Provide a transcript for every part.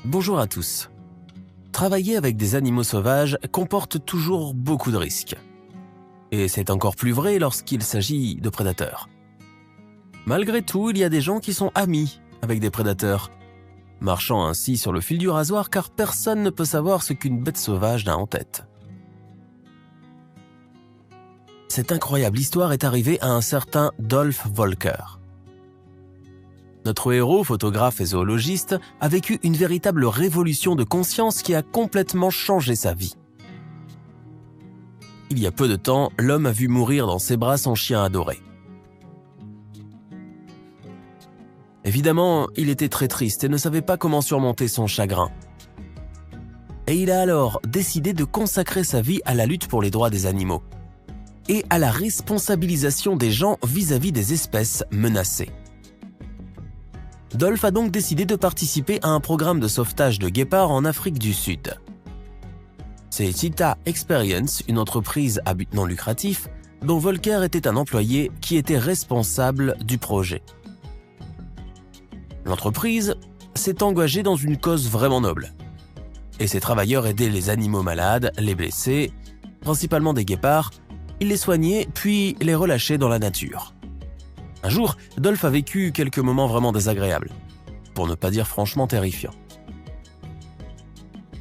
Bonjour à tous. Travailler avec des animaux sauvages comporte toujours beaucoup de risques. Et c'est encore plus vrai lorsqu'il s'agit de prédateurs. Malgré tout, il y a des gens qui sont amis avec des prédateurs, marchant ainsi sur le fil du rasoir car personne ne peut savoir ce qu'une bête sauvage a en tête. Cette incroyable histoire est arrivée à un certain Dolf Volker. Notre héros, photographe et zoologiste, a vécu une véritable révolution de conscience qui a complètement changé sa vie. Il y a peu de temps, l'homme a vu mourir dans ses bras son chien adoré. Évidemment, il était très triste et ne savait pas comment surmonter son chagrin. Et il a alors décidé de consacrer sa vie à la lutte pour les droits des animaux et à la responsabilisation des gens vis-à-vis des espèces menacées. Dolf a donc décidé de participer à un programme de sauvetage de guépards en Afrique du Sud. C'est Cheetah Experience, une entreprise à but non lucratif, dont Volker était un employé qui était responsable du projet. L'entreprise s'est engagée dans une cause vraiment noble. Et ses travailleurs aidaient les animaux malades, les blessés, principalement des guépards, ils les soignaient puis les relâchaient dans la nature. Un jour, Dolf a vécu quelques moments vraiment désagréables, pour ne pas dire franchement terrifiants.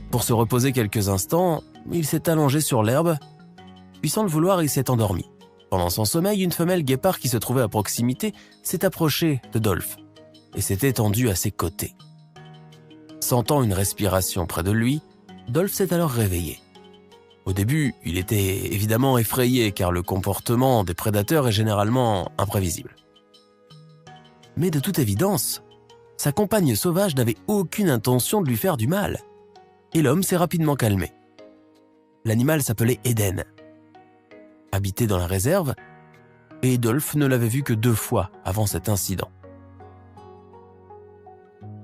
Pour se reposer quelques instants, il s'est allongé sur l'herbe, puis sans le vouloir, il s'est endormi. Pendant son sommeil, une femelle guépard qui se trouvait à proximité s'est approchée de Dolf et s'est étendue à ses côtés. Sentant une respiration près de lui, Dolf s'est alors réveillé. Au début, il était évidemment effrayé car le comportement des prédateurs est généralement imprévisible. Mais de toute évidence, sa compagne sauvage n'avait aucune intention de lui faire du mal. Et l'homme s'est rapidement calmé. L'animal s'appelait Eden. Habitait dans la réserve, et Dolf ne l'avait vu que 2 fois avant cet incident.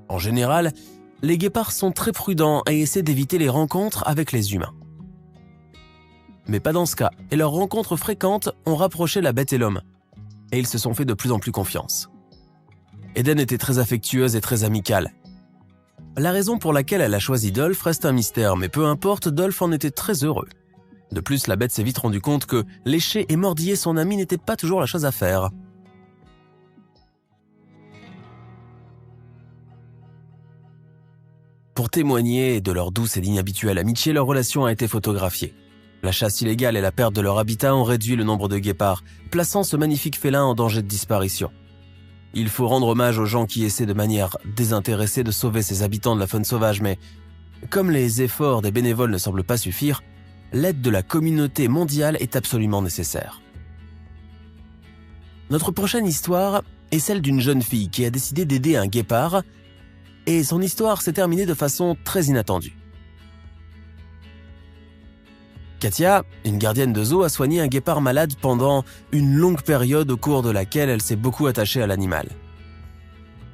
En général, les guépards sont très prudents et essaient d'éviter les rencontres avec les humains. Mais pas dans ce cas, et leurs rencontres fréquentes ont rapproché la bête et l'homme, et ils se sont fait de plus en plus confiance. Eden était très affectueuse et très amicale. La raison pour laquelle elle a choisi Dolf reste un mystère, mais peu importe, Dolf en était très heureux. De plus, la bête s'est vite rendue compte que lécher et mordiller son ami n'était pas toujours la chose à faire. Pour témoigner de leur douce et inhabituelle amitié, leur relation a été photographiée. La chasse illégale et la perte de leur habitat ont réduit le nombre de guépards, plaçant ce magnifique félin en danger de disparition. Il faut rendre hommage aux gens qui essaient de manière désintéressée de sauver ces habitants de la faune sauvage, mais comme les efforts des bénévoles ne semblent pas suffire, l'aide de la communauté mondiale est absolument nécessaire. Notre prochaine histoire est celle d'une jeune fille qui a décidé d'aider un guépard, et son histoire s'est terminée de façon très inattendue. Katia, une gardienne de zoo, a soigné un guépard malade pendant une longue période au cours de laquelle elle s'est beaucoup attachée à l'animal.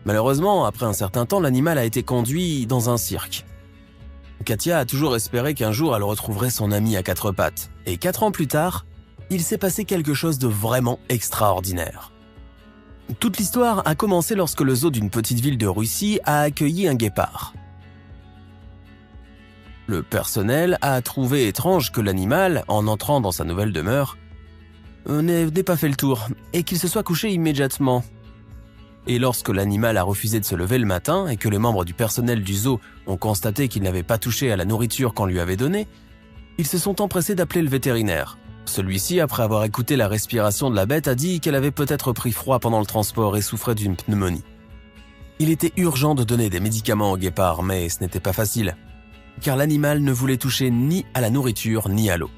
Malheureusement, après un certain temps, l'animal a été conduit dans un cirque. Katia a toujours espéré qu'un jour elle retrouverait son ami à 4 pattes. Et 4 ans plus tard, il s'est passé quelque chose de vraiment extraordinaire. Toute l'histoire a commencé lorsque le zoo d'une petite ville de Russie a accueilli un guépard. Le personnel a trouvé étrange que l'animal, en entrant dans sa nouvelle demeure, n'ait pas fait le tour et qu'il se soit couché immédiatement. Et lorsque l'animal a refusé de se lever le matin et que les membres du personnel du zoo ont constaté qu'il n'avait pas touché à la nourriture qu'on lui avait donnée, ils se sont empressés d'appeler le vétérinaire. Celui-ci, après avoir écouté la respiration de la bête, a dit qu'elle avait peut-être pris froid pendant le transport et souffrait d'une pneumonie. Il était urgent de donner des médicaments au guépard, mais ce n'était pas facile, car l'animal ne voulait toucher ni à la nourriture ni à l'eau.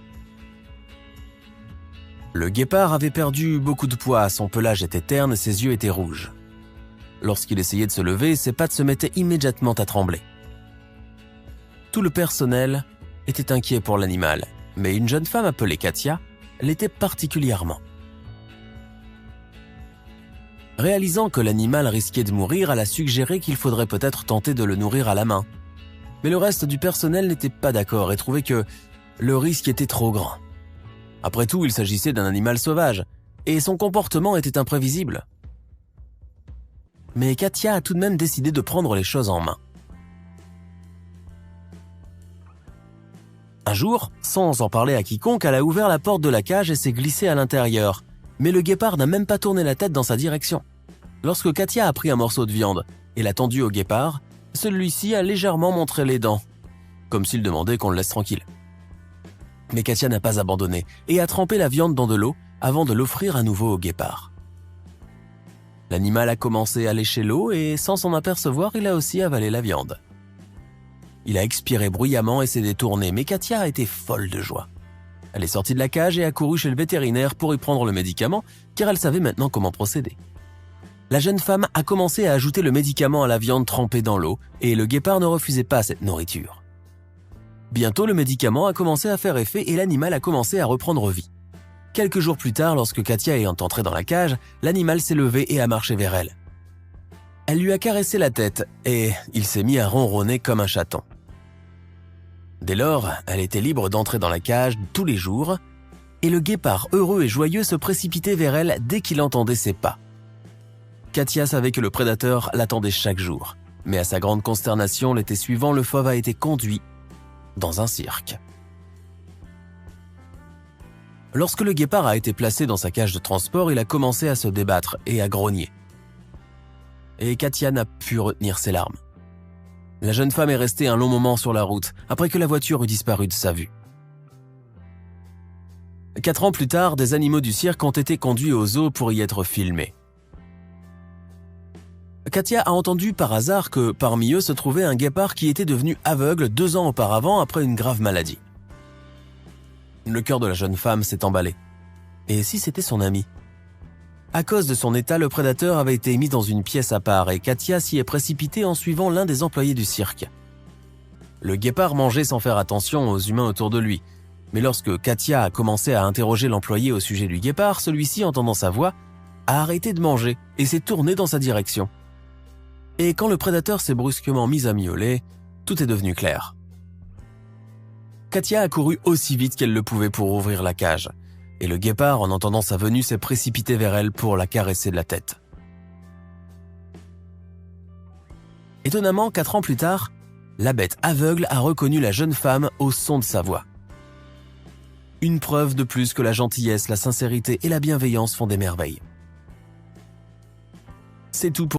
Le guépard avait perdu beaucoup de poids, son pelage était terne et ses yeux étaient rouges. Lorsqu'il essayait de se lever, ses pattes se mettaient immédiatement à trembler. Tout le personnel était inquiet pour l'animal, mais une jeune femme appelée Katia l'était particulièrement. Réalisant que l'animal risquait de mourir, elle a suggéré qu'il faudrait peut-être tenter de le nourrir à la main. Mais le reste du personnel n'était pas d'accord et trouvait que le risque était trop grand. Après tout, il s'agissait d'un animal sauvage, et son comportement était imprévisible. Mais Katia a tout de même décidé de prendre les choses en main. Un jour, sans en parler à quiconque, elle a ouvert la porte de la cage et s'est glissée à l'intérieur. Mais le guépard n'a même pas tourné la tête dans sa direction. Lorsque Katia a pris un morceau de viande et l'a tendu au guépard, celui-ci a légèrement montré les dents, comme s'il demandait qu'on le laisse tranquille. Mais Katia n'a pas abandonné et a trempé la viande dans de l'eau avant de l'offrir à nouveau au guépard. L'animal a commencé à lécher l'eau et, sans s'en apercevoir, il a aussi avalé la viande. Il a expiré bruyamment et s'est détourné, mais Katia a été folle de joie. Elle est sortie de la cage et a couru chez le vétérinaire pour y prendre le médicament, car elle savait maintenant comment procéder. La jeune femme a commencé à ajouter le médicament à la viande trempée dans l'eau, et le guépard ne refusait pas cette nourriture. Bientôt, le médicament a commencé à faire effet et l'animal a commencé à reprendre vie. Quelques jours plus tard, lorsque Katia est entrée dans la cage, l'animal s'est levé et a marché vers elle. Elle lui a caressé la tête et il s'est mis à ronronner comme un chaton. Dès lors, elle était libre d'entrer dans la cage tous les jours et le guépard heureux et joyeux se précipitait vers elle dès qu'il entendait ses pas. Katia savait que le prédateur l'attendait chaque jour, mais à sa grande consternation, l'été suivant, le fauve a été conduit dans un cirque. Lorsque le guépard a été placé dans sa cage de transport, il a commencé à se débattre et à grogner. Et Katia n'a pu retenir ses larmes. La jeune femme est restée un long moment sur la route, après que la voiture eut disparu de sa vue. 4 ans plus tard, des animaux du cirque ont été conduits au zoo pour y être filmés. Katia a entendu par hasard que parmi eux se trouvait un guépard qui était devenu aveugle 2 ans auparavant après une grave maladie. Le cœur de la jeune femme s'est emballé. Et si c'était son ami ? À cause de son état, le prédateur avait été mis dans une pièce à part et Katia s'y est précipitée en suivant l'un des employés du cirque. Le guépard mangeait sans faire attention aux humains autour de lui. Mais lorsque Katia a commencé à interroger l'employé au sujet du guépard, celui-ci, entendant sa voix, a arrêté de manger et s'est tourné dans sa direction. Et quand le prédateur s'est brusquement mis à miauler, tout est devenu clair. Katia a couru aussi vite qu'elle le pouvait pour ouvrir la cage. Et le guépard, en entendant sa venue, s'est précipité vers elle pour la caresser de la tête. Étonnamment, 4 ans plus tard, la bête aveugle a reconnu la jeune femme au son de sa voix. Une preuve de plus que la gentillesse, la sincérité et la bienveillance font des merveilles. C'est tout pour